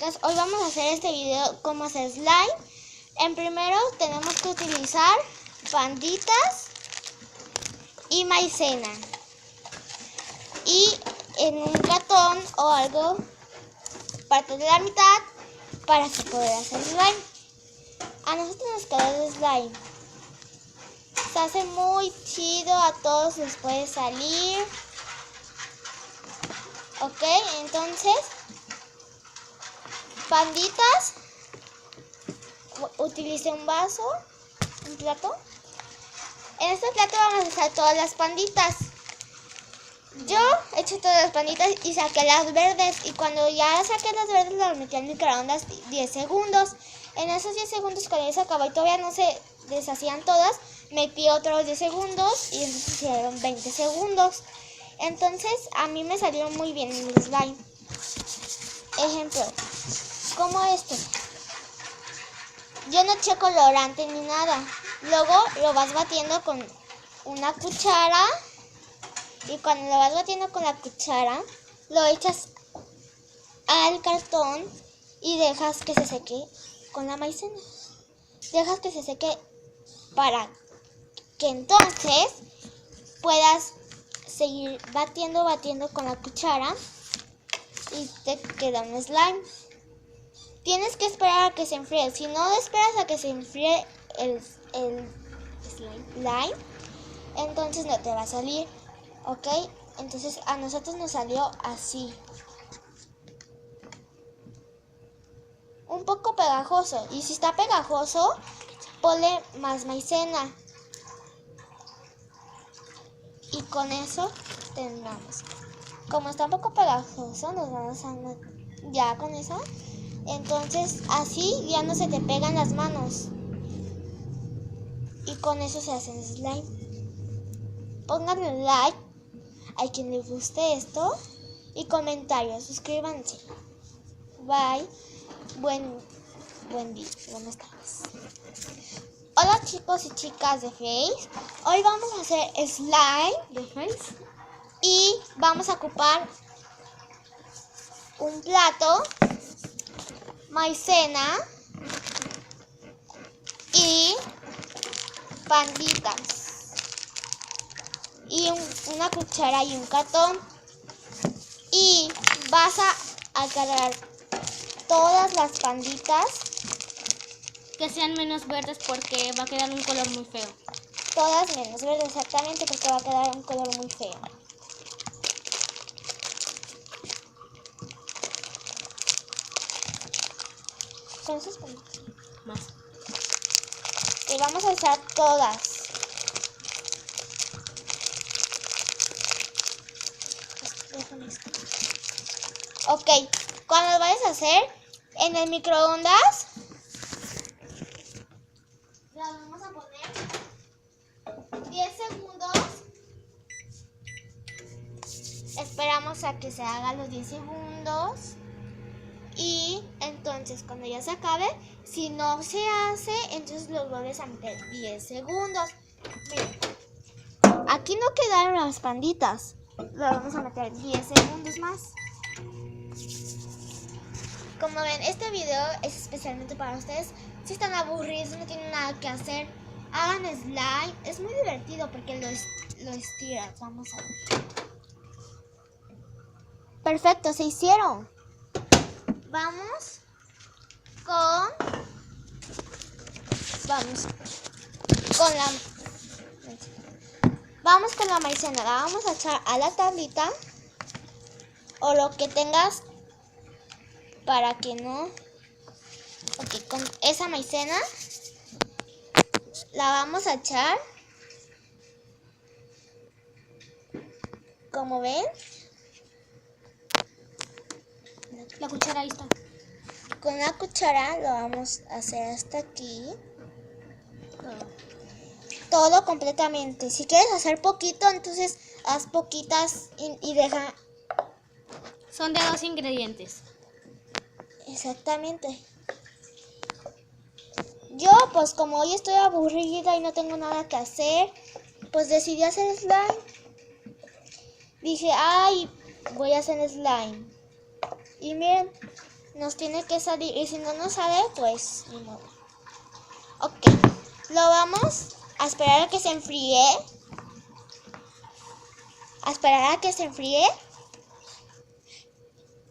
chicas, hoy vamos a hacer este video cómo hacer slime. En primero tenemos que utilizar panditas y maicena. Y en un cartón o algo, partes de la mitad para que poder hacer slime. A nosotros nos quedó el slime. Se hace muy chido, a todos les puede salir. Ok, entonces, panditas, utilice un vaso, un plato. En este plato vamos a usar todas las panditas. Yo eché todas las panditas y saqué las verdes. Y cuando ya saqué las verdes, las metí al microondas 10 segundos. En esos 10 segundos, cuando ya se acabó y todavía no se deshacían todas, metí otros 10 segundos y entonces hicieron 20 segundos. Entonces, a mí me salieron muy bien el slime. Ejemplo, como este. Yo no eché colorante ni nada. Luego lo vas batiendo con una cuchara. Y cuando lo vas batiendo con la cuchara, lo echas al cartón y dejas que se seque con la maicena. Dejas que se seque para que entonces puedas seguir batiendo con la cuchara y te queda un slime. Tienes que esperar a que se enfríe. Si no esperas a que se enfríe el slime, entonces no te va a salir. Ok, entonces a nosotros nos salió así. Un poco pegajoso. Y si está pegajoso, ponle más maicena. Y con eso terminamos. Como está un poco pegajoso, nos vamos a... Ya con eso. Entonces así ya no se te pegan las manos. Y con eso se hace slime. Pónganle like a quien le guste esto. Y comentarios. Suscríbanse. Bye. Buen día. Buenas tardes. Hola chicos y chicas de Face. Hoy vamos a hacer slime de Face. Y vamos a ocupar un plato, maicena y panditas. Y una cuchara y un cartón. Y vas a agarrar todas las panditas. Que sean menos verdes porque va a quedar un color muy feo. Todas menos verdes, exactamente, porque va a quedar un color muy feo. Con esas panditas. Más. Y vamos a usar todas. Ok, cuando lo vayas a hacer en el microondas, la vamos a poner 10 segundos. Esperamos a que se hagan los 10 segundos. Y entonces cuando ya se acabe, si no se hace, entonces lo vuelves a meter 10 segundos. Miren, aquí no quedaron las panditas. Lo vamos a meter 10 segundos más. Como ven, este video es especialmente para ustedes. Si están aburridos, no tienen nada que hacer, hagan slime. Es muy divertido porque lo estiras. Vamos a ver. Perfecto, se hicieron. Vamos con la maicena. La vamos a echar a la tablita o lo que tengas para que no. Ok, con esa maicena la vamos a echar. Como ven, La cuchara ahí está. con la cuchara lo vamos a hacer hasta aquí. Todo completamente. Si quieres hacer poquito, entonces haz poquitas y deja. Son de 2 ingredientes. Exactamente. Yo, pues como hoy estoy aburrida y no tengo nada que hacer, pues decidí hacer slime. Dije, ay, voy a hacer slime. Y miren, nos tiene que salir. Y si no nos sale, pues ni modo. Ok, lo vamos a esperar a que se enfríe.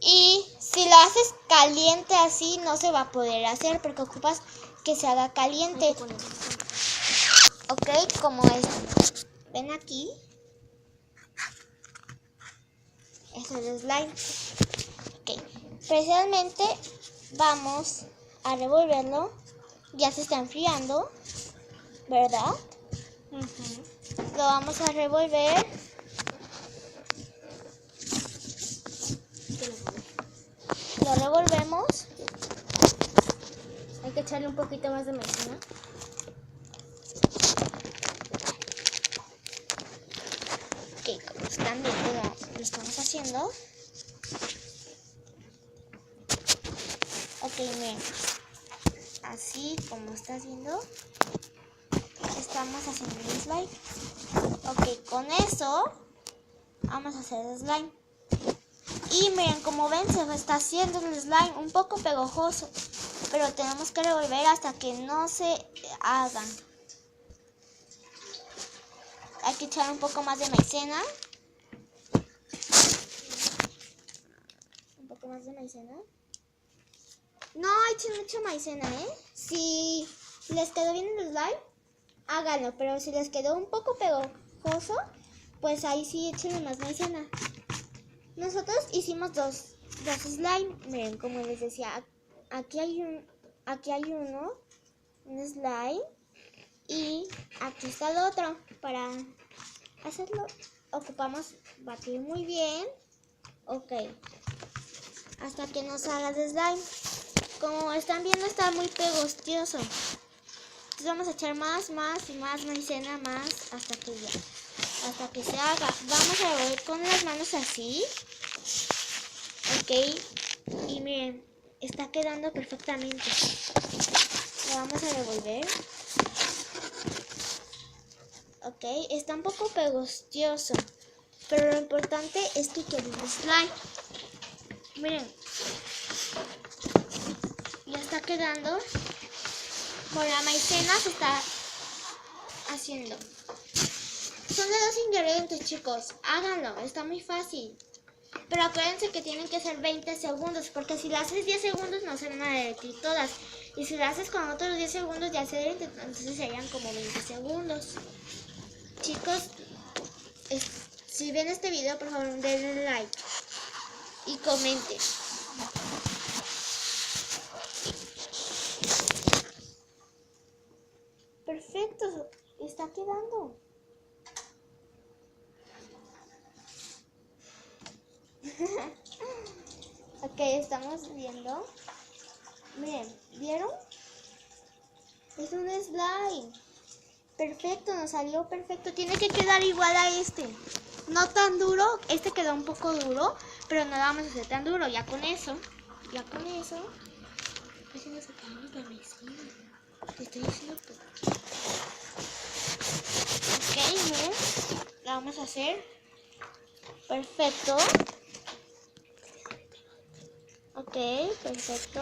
Y si lo haces caliente así, no se va a poder hacer porque ocupas que se haga caliente. Ok, como es. Ven aquí. Eso es el slime. Ok, precisamente vamos a revolverlo. Ya se está enfriando, ¿verdad? Lo vamos a revolver. Lo revolvemos. Hay que echarle un poquito más de maicena. Ok, como están viendo, lo estamos haciendo. Ok, miren. Así como estás viendo, estamos haciendo el slime. Ok, con eso vamos a hacer el slime. Y miren, como ven, se está haciendo el slime un poco pegajoso. Pero tenemos que revolver hasta que no se hagan. Hay que echar un poco más de maicena. Un poco más de maicena. No echen mucha maicena, ¿eh? Si les quedó bien el slime, háganlo. Pero si les quedó un poco pegajoso, pues ahí sí échenle más maicena. Nosotros hicimos dos slime. Miren, como les decía, aquí hay uno, un slime. Y aquí está el otro. Para hacerlo ocupamos batir muy bien. Ok. Hasta que nos haga de slime. Como están viendo, está muy pegostioso. Entonces vamos a echar más y más maicena, más hasta que se haga. Vamos a revolver con las manos así. Ok. Y miren, está quedando perfectamente. Lo vamos a revolver. Ok, está un poco pegostioso, pero lo importante es que quede el slime. Miren, ya está quedando. Con la maicena se está haciendo. Son de 2 ingredientes, chicos. Háganlo, está muy fácil. Pero acuérdense que tienen que ser 20 segundos, porque si lo haces 10 segundos no se van a derretir todas. Y si lo haces con otros 10 segundos ya se derriten, entonces serían como 20 segundos. Chicos, si ven este video, por favor denle like y comenten. Perfecto, está quedando. Ok, estamos viendo. Miren, ¿vieron? Es un slime. Perfecto, nos salió perfecto. Tiene que quedar igual a este. No tan duro. Este quedó un poco duro, pero no lo vamos a hacer tan duro. Ya con eso. Pues se nos acabó la maicena. Te estoy diciendo por qué. Ok, miren. La vamos a hacer. Perfecto. Ok, perfecto.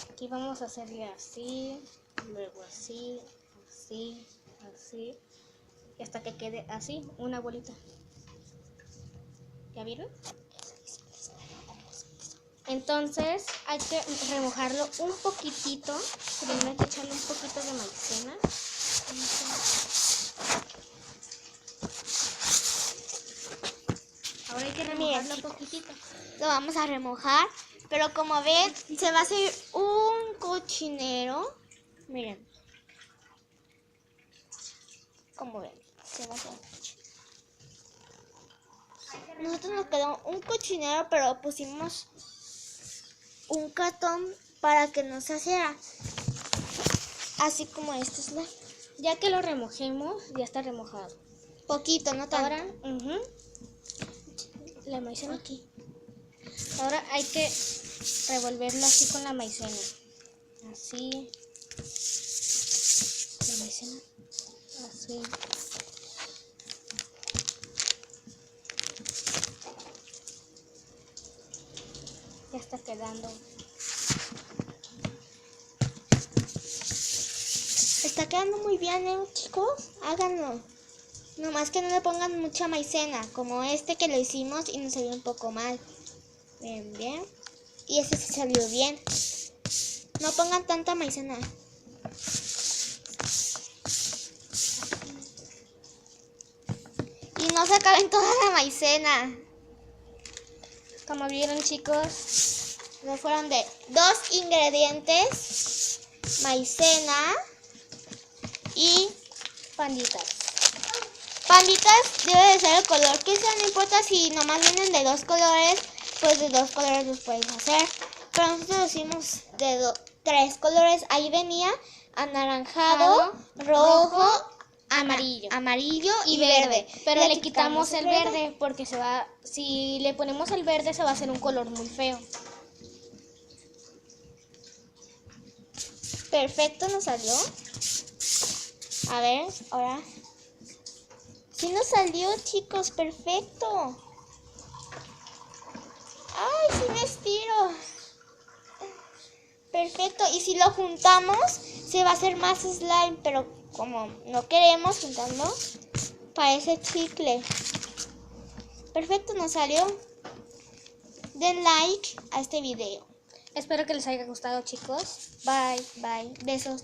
Aquí vamos a hacerle así, luego así, así, así, y hasta que quede así, una bolita. ¿Ya vieron? Entonces hay que remojarlo un poquitito. Primero hay que echarle un poquito de maicena. Ahora hay que remojarlo un poquitito. Lo vamos a remojar, pero como ven, se va a hacer un cochinero. Miren. Como ven, se va a hacer un cochinero. Nosotros nos quedó un cochinero, pero pusimos un cartón para que no se hiciera. Así como este slime. Ya que lo remojemos, ya está remojado. Poquito, no tanto. Ahora, la maicena aquí. Ahora hay que revolverlo así con la maicena. Así. La maicena. Así. Ya está quedando. Está quedando muy bien, chicos. Háganlo. Nomás que no le pongan mucha maicena, como este que lo hicimos y nos salió un poco mal. Bien, bien. Y este sí salió bien. No pongan tanta maicena. Y no se acaben toda la maicena. Como vieron, chicos, No fueron de 2 ingredientes: maicena y panditas. panditas. Debe de ser el color que sea, no importa si nomás vienen de 2 colores, pues de 2 colores los puedes hacer. Pero nosotros lo hicimos de 3 colores. Ahí venía anaranjado, rojo, amarillo y verde. Pero le quitamos el verde porque si le ponemos el verde se va a hacer un color muy feo. Perfecto, nos salió. A ver, ahora. Sí nos salió, chicos, perfecto. Ay, sí me estiro. Perfecto, y si lo juntamos, se va a hacer más slime, pero como no queremos juntarlo, parece chicle. Perfecto, nos salió. Den like a este video. Espero que les haya gustado, chicos. Bye. Bye, besos.